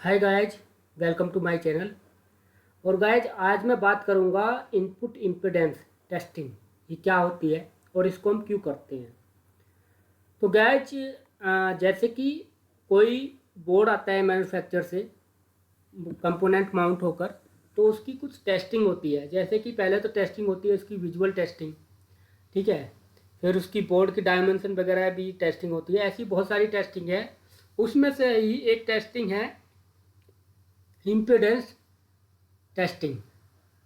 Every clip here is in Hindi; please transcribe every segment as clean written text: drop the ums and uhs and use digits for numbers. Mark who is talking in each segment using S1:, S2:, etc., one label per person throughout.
S1: Hi guys, welcome to my channel. और गाइज आज मैं बात करूंगा इनपुट इम्पीडेंस टेस्टिंग, ये क्या होती है और इसको हम क्यों करते हैं। तो गाइज जैसे कि कोई बोर्ड आता है मैन्युफैक्चर से कंपोनेंट माउंट होकर, तो उसकी कुछ टेस्टिंग होती है। जैसे कि पहले तो टेस्टिंग होती है उसकी विजुअल टेस्टिंग, ठीक है। फिर उसकी बोर्ड की डायमेंशन वगैरह भी टेस्टिंग होती है। ऐसी बहुत सारी टेस्टिंग है। उसमें से ही एक टेस्टिंग है इम्पीडेंस टेस्टिंग।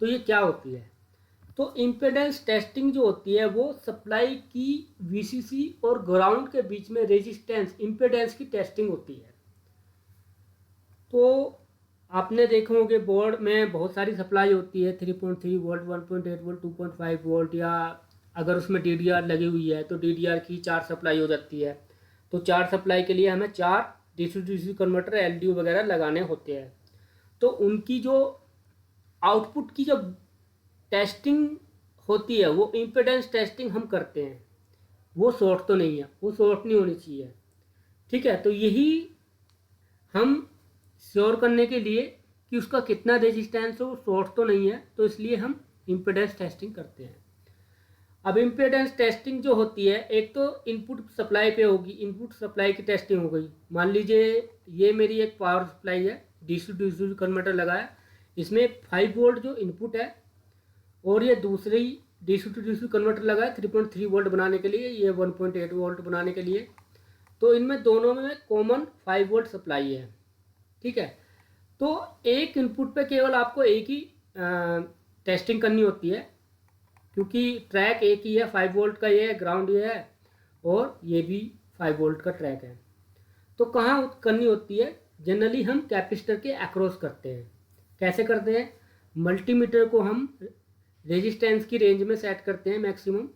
S1: तो ये क्या होती है? तो इम्पीडेंस टेस्टिंग जो होती है वो सप्लाई की वीसीसी और ग्राउंड के बीच में रेजिस्टेंस इम्पीडेंस की टेस्टिंग होती है। तो आपने देखे होंगे बोर्ड में बहुत सारी सप्लाई होती है, 3.3 वोल्ट, 1.8 वोल्ट, 2.5 वोल्ट, या अगर उसमें डीडीआर लगी हुई है तो डीडीआर की 4 सप्लाई हो जाती है। तो 4 सप्लाई के लिए हमें 4 डीसी डीसी कन्वर्टर एलडीओ वगैरह लगाने होते हैं। तो उनकी जो आउटपुट की जो टेस्टिंग होती है वो इम्पीडेंस टेस्टिंग हम करते हैं। वो शॉर्ट तो नहीं है, वो शॉर्ट नहीं होनी चाहिए, ठीक है। तो यही हम श्योर करने के लिए कि उसका कितना रेजिस्टेंस हो, शॉर्ट तो नहीं है, तो इसलिए हम इम्पीडेंस टेस्टिंग करते हैं। अब इम्पीडेंस टेस्टिंग जो होती है, एक तो इनपुट सप्लाई पे होगी, इनपुट सप्लाई की टेस्टिंग हो गई। मान लीजिए ये मेरी एक पावर सप्लाई है, डीसी डीसी कन्वर्टर लगा है, इसमें 5 वोल्ट जो इनपुट है और ये दूसरी डीसी टू डीसी कन्वर्टर लगा है 3.3 वोल्ट बनाने के लिए, ये 1.8 वोल्ट बनाने के लिए। तो इनमें दोनों में कॉमन 5 वोल्ट सप्लाई है, ठीक है। तो एक इनपुट पे केवल आपको एक ही टेस्टिंग करनी होती है, क्योंकि ट्रैक एक ही है, 5 वोल्ट का ये है, ग्राउंड ये है और ये भी 5 वोल्ट का ट्रैक है। तो कहाँ करनी होती है? जनरली हम कैपेसिटर के अक्रॉस करते हैं। कैसे करते हैं? मल्टीमीटर को हम रेजिस्टेंस की रेंज में सेट करते हैं मैक्सिमम,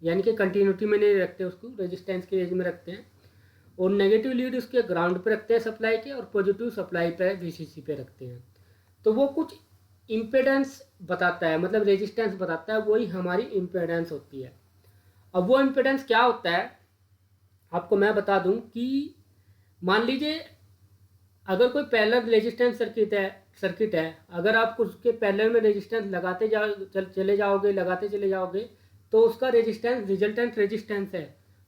S1: यानी कि कंटिन्यूटी में नहीं रखते, उसको रेजिस्टेंस की रेंज में रखते हैं। और नेगेटिव लीड उसके ग्राउंड पे रखते हैं सप्लाई के, और पॉजिटिव सप्लाई पे वीसीसी पे रखते हैं। तो वो कुछ इम्पेडेंस बताता है, मतलब रेजिस्टेंस बताता है, वही हमारी इम्पेडेंस होती है। अब वो इम्पेडेंस क्या होता है आपको मैं बता दूं कि मान लीजिए अगर कोई पैरेलल रेजिस्टेंस सर्किट है, अगर आप उसके पैरेलल में रेजिस्टेंस लगाते चले जाओगे, लगाते चले जाओगे, तो उसका रेजिस्टेंस, रिजल्टेंट रेजिस्टेंस है,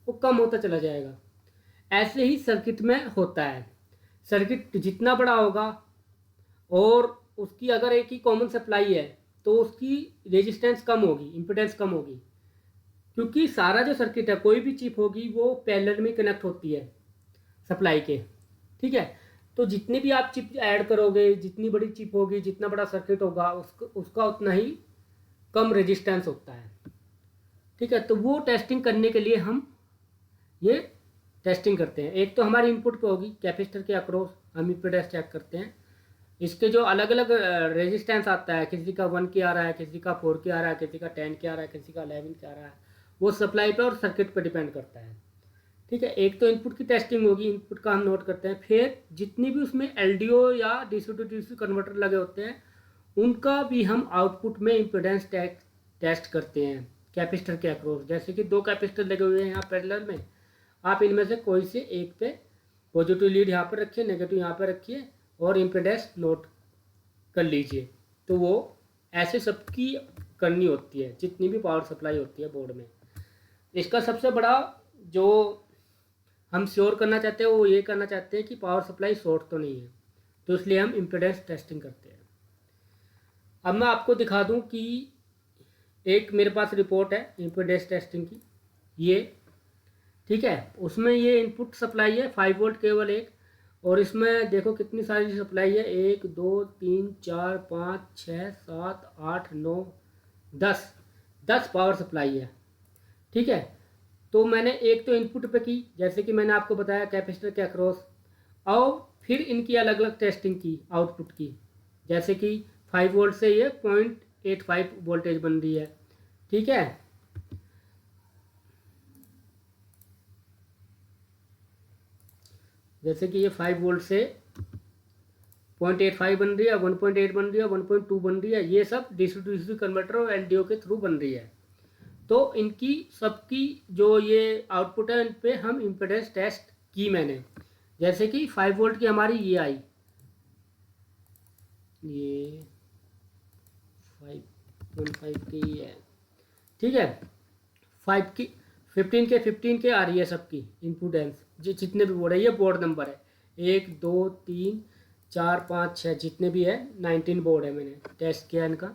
S1: वो कम होता चला जाएगा। ऐसे ही सर्किट में होता है। सर्किट जितना बड़ा होगा और उसकी अगर एक ही कॉमन सप्लाई है, तो उसकी रेजिस्टेंस कम होगी, इम्पिडेंस कम होगी, क्योंकि सारा जो सर्किट है, कोई भी चिप होगी वो पैरेलल में कनेक्ट होती है सप्लाई के, ठीक है। तो जितनी भी आप चिप ऐड करोगे, जितनी बड़ी चिप होगी, जितना बड़ा सर्किट होगा, उसका उतना ही कम रेजिस्टेंस होता है, ठीक है। तो वो टेस्टिंग करने के लिए हम ये टेस्टिंग करते हैं। एक तो हमारी इनपुट पे होगी कैपेसिटर के अक्रॉस हम इम्पीडेंस चेक करते हैं। इसके जो अलग अलग रेजिस्टेंस आता है, किसी का 1 के आ रहा है, किसी का 4 के आ रहा है, किसी का 10 के आ रहा है, किसी का 11 के आ रहा है, वो सप्लाई पे और सर्किट पे डिपेंड करता है, ठीक है। एक तो इनपुट की टेस्टिंग होगी, इनपुट का हम नोट करते हैं। फिर जितनी भी उसमें एलडीओ या डीसी टू डीसी कन्वर्टर लगे होते हैं, उनका भी हम आउटपुट में इम्पीडेंस टेस्ट करते हैं कैपेसिटर के अक्रॉस। जैसे कि 2 कैपेसिटर लगे हुए हैं यहाँ पैरेलल में, आप इनमें से कोई से एक पे पॉजिटिव लीड यहाँ पर रखिए, नेगेटिव यहाँ पर रखिए और इम्पीडेंस नोट कर लीजिए। तो वो ऐसे सबकी करनी होती है जितनी भी पावर सप्लाई होती है बोर्ड में। इसका सबसे बड़ा जो हम श्योर करना चाहते हैं वो ये करना चाहते हैं कि पावर सप्लाई शॉर्ट तो नहीं है, तो इसलिए हम इम्पीडेंस टेस्टिंग करते हैं। अब मैं आपको दिखा दूं कि एक मेरे पास रिपोर्ट है इम्पीडेंस टेस्टिंग की, ये ठीक है। उसमें ये इनपुट सप्लाई है 5 वोल्ट केवल एक, और इसमें देखो कितनी सारी सप्लाई है, 1 2 3 4 5 6 7 8 9 10 पावर सप्लाई है, ठीक है। तो मैंने एक तो इनपुट पे की, जैसे कि मैंने आपको बताया कैपेसिटर के अक्रॉस, और फिर इनकी अलग अलग टेस्टिंग की आउटपुट की। जैसे कि 5 वोल्ट से ये 0.85 वोल्टेज बन रही है, ठीक है। जैसे कि ये 5 वोल्ट से 0.85 बन रही है, 1.8 बन रही है, 1.2 बन रही है, ये सब डीसी टू डीसी कन्वर्टर और एलडीओ के थ्रू बन रही है। तो इनकी सबकी जो ये आउटपुट है, इन पर हम इम्पीडेंस टेस्ट की मैंने। जैसे कि 5 वोल्ट की हमारी ये आई, ये 5.5 की ही है, ठीक है। 5 की 15 के आ रही है सबकी इम्पोर्टेंस, जितने भी बोर्ड है, ये बोर्ड नंबर है 1 2 3 4 5 6, जितने भी है 19 बोर्ड है, मैंने टेस्ट किया इनका।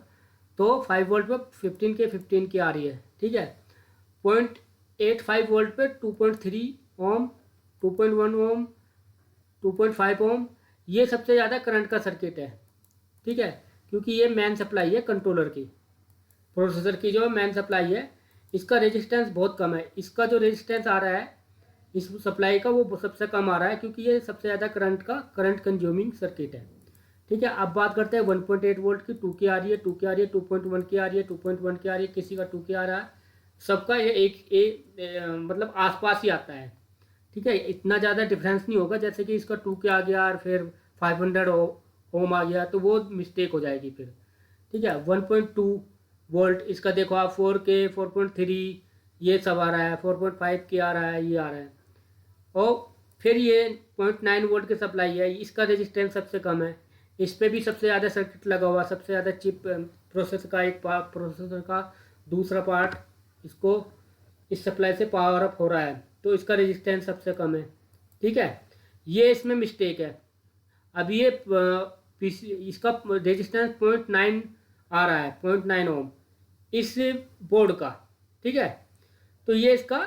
S1: तो 5 वोल्ट पे 15 की आ रही है, ठीक है। 0.85 वोल्ट पे 2.3 ओम, 2.1 ओम, 2.5 ओम, ये सबसे ज़्यादा करंट का सर्किट है, ठीक है। क्योंकि ये मेन सप्लाई है कंट्रोलर की, प्रोसेसर की जो मेन सप्लाई है, इसका रेजिस्टेंस बहुत कम है। इसका जो रेजिस्टेंस आ रहा है इस सप्लाई का, वो सबसे कम आ रहा है, क्योंकि ये सबसे ज़्यादा करंट कंज्यूमिंग सर्किट है, ठीक है। अब बात करते हैं 1.8 वोल्ट की, 2 की आ रही है, 2 की आ रही है, 2.1 की आ रही है, 2.1 की आ रही है, किसी का 2 की आ रहा है, सबका ये मतलब आसपास ही आता है, ठीक है। इतना ज़्यादा डिफरेंस नहीं होगा, जैसे कि इसका 2 के आ गया और फिर 500 ओम आ गया, तो वो मिस्टेक हो जाएगी फिर, ठीक है। 1.2 वोल्ट इसका देखो आप, 4K 4.3 ये सब आ रहा है, 4.5 के आ रहा है, ये आ रहा है। और फिर ये 0.9 वोल्ट की सप्लाई है, इसका रेजिस्टेंस सबसे कम है, इस पर भी सबसे ज़्यादा सर्किट लगा हुआ, सबसे ज़्यादा चिप प्रोसेसर का एक पार्ट, प्रोसेसर का दूसरा पार्ट इसको इस सप्लाई से पावर अप हो रहा है, तो इसका रेजिस्टेंस सबसे कम है, ठीक है। ये इसमें मिस्टेक है। अब ये इसका रेजिस्टेंस 0.9 आ रहा है, 0.9 ओम इस बोर्ड का, ठीक है। तो ये इसका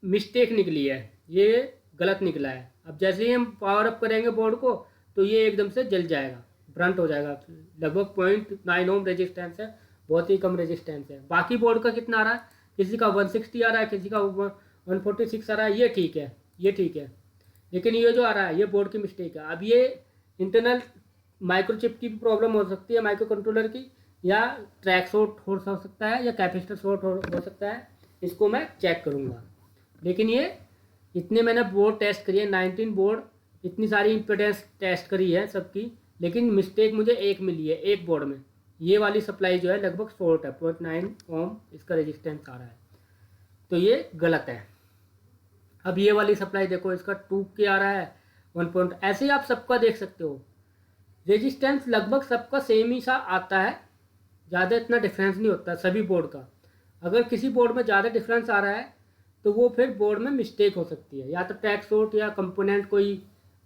S1: मिस्टेक निकली है, ये गलत निकला है। अब जैसे ही हम पावर अप करेंगे बोर्ड को, तो ये एकदम से जल जाएगा, ब्रंट हो जाएगा। लगभग 0.9 ओम रेजिस्टेंस है, बहुत ही कम रेजिस्टेंस है। बाकी बोर्ड का कितना आ रहा है, किसी का 160 आ रहा है, किसी का 146 आ रहा है, ये ठीक है, ये ठीक है। लेकिन ये जो आ रहा है ये बोर्ड की मिस्टेक है। अब ये इंटरनल माइक्रोचिप की भी प्रॉब्लम हो सकती है, माइक्रो कंट्रोलर की, या ट्रैक शॉर्ट हो सकता है, या कैपेसिटर शॉर्ट हो सकता है, इसको मैं चेक करूँगा। लेकिन ये इतने मैंने बोर्ड टेस्ट करी है, 19 बोर्ड, इतनी सारी इम्पीडेंस टेस्ट करी है सबकी, लेकिन मिस्टेक मुझे एक मिली है, एक बोर्ड में। ये वाली सप्लाई जो है लगभग शॉर्ट है, 0.9 ओम इसका रेजिस्टेंस आ रहा है, तो ये गलत है। अब ये वाली सप्लाई देखो, इसका 2 के आ रहा है, 1 पॉइंट, ऐसे ही आप सबका देख सकते हो, रेजिस्टेंस लगभग सबका सेम ही सा आता है, ज़्यादा इतना डिफरेंस नहीं होता सभी बोर्ड का। अगर किसी बोर्ड में ज़्यादा डिफरेंस आ रहा है, तो वो फिर बोर्ड में मिस्टेक हो सकती है, या तो टैग शॉर्ट, या कंपोनेंट कोई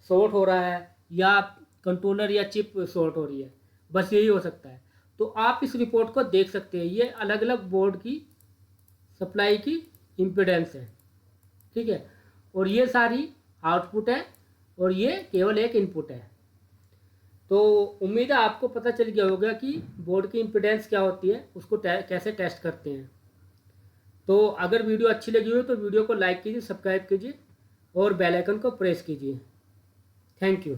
S1: शॉर्ट हो रहा है, या कंट्रोलर या चिप शॉर्ट हो रही है, बस यही हो सकता है। तो आप इस रिपोर्ट को देख सकते हैं, ये अलग अलग बोर्ड की सप्लाई की इम्पीडेंस है, ठीक है। और ये सारी आउटपुट है, और ये केवल एक इनपुट है। तो उम्मीद है आपको पता चल गया होगा कि बोर्ड की इम्पीडेंस क्या होती है, उसको कैसे टेस्ट करते हैं। तो अगर वीडियो अच्छी लगी हो तो वीडियो को लाइक कीजिए, सब्सक्राइब कीजिए और बेल आइकन को प्रेस कीजिए। Thank you.